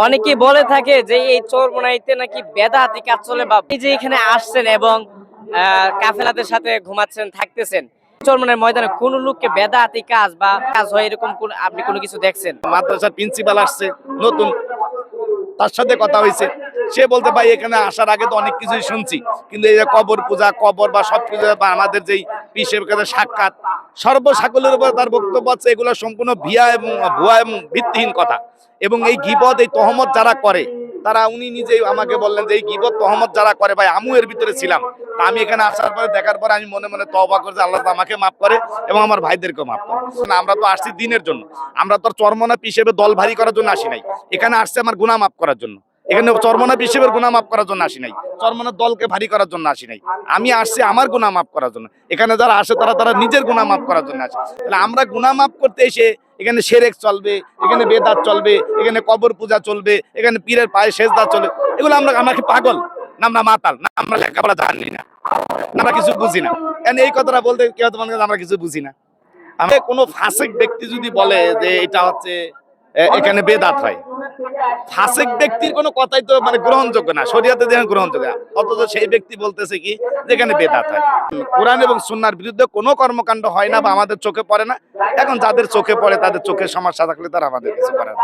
অনেকেই বলে থাকে যে এই চরমোনাইতে নাকি বেদাতি কাজ চলে, বা এই যে এখানে আসছেন এবং কাফেলাদের সাথে ঘুমাচ্ছেন, থাকতেছেন, চরমোনাই ময়দানে কোন লোককে বেদাতি কাজ বা কাজ হয় এরকম আপনি কোনো কিছু দেখছেন? মাদ্রাসার প্রিন্সিপাল আসছে নতুন, তার সাথে কথা হয়েছে। সে বলতে ভাই এখানে আসার আগে তো অনেক কিছুই শুনছি, কিন্তু এই যে কবর পূজা, কবর বা সবকিছু বা আমাদের যেই পিসের কাছে সাক্ষাৎ, সর্বসাকলের উপর তার বক্তব্য আছে এগুলো সম্পূর্ণ ভুয়া এবং ভিত্তিহীন কথা। এবং এই গীবত, এই তহমত যারা করে, তারা উনি নিজেই আমাকে বললেন যে এই গীবত তহমত যারা করে, ভাই আমিও এর ভিতরে ছিলাম। তা আমি এখানে আসার পরে, দেখার পরে আমি মনে মনে তওবা করছি, আল্লাহ আমাকে মাফ করে এবং আমার ভাইদেরকেও মাফ করে। আমরা তো আসছি দিনের জন্য, আমরা তো চরমনা হিসেবে দল ভারী করার জন্য আসি নাই। এখানে আসছে আমার গুনাহ মাফ করার জন্য। এখানে চরমনা হিসেবে গুনাহ মাফ করার জন্য আসি নাই, চরমনার দলকে ভারী করার জন্য আসি নাই। আমি আসছি আমার গুনাহ মাফ করার জন্য। এখানে যারা আসে তারা নিজের গুনাহ মাফ করার জন্য আসে। তাহলে আমরা গুনাহ মাফ করতে এসে এখানে শিরক চলবে, এখানে বেদাত চলবে, এখানে কবর পূজা চলবে, এখানে পীরের পায়ে সেজদা চলবে, এগুলো আমরা কি পাগল? না আমরা মাতাল? না আমরা লেখাপড়া জানি না? আমরা কিছু বুঝি না? কারণ এই কথাটা বলতে কেউ তো মনে করে আমরা কিছু বুঝি না। আমরা কোনো ফাসিক ব্যক্তি যদি বলে যে এটা হচ্ছে এখানে বেদাত হয়, ফাসিক ব্যক্তির কোনো কথাই তো মানে গ্রহণযোগ্য না, শরীয়তে যেখানে গ্রহণযোগ্য না, অথচ সেই ব্যক্তি বলতেছে কি যেখানে বেদাত হয়। কোরআন এবং সুন্নাহর বিরুদ্ধে কোনো কর্মকাণ্ড হয় না বা আমাদের চোখে পড়ে না। এখন যাদের চোখে পড়ে, তাদের চোখের সমস্যা থাকলে তারা আমাদের কিছু করার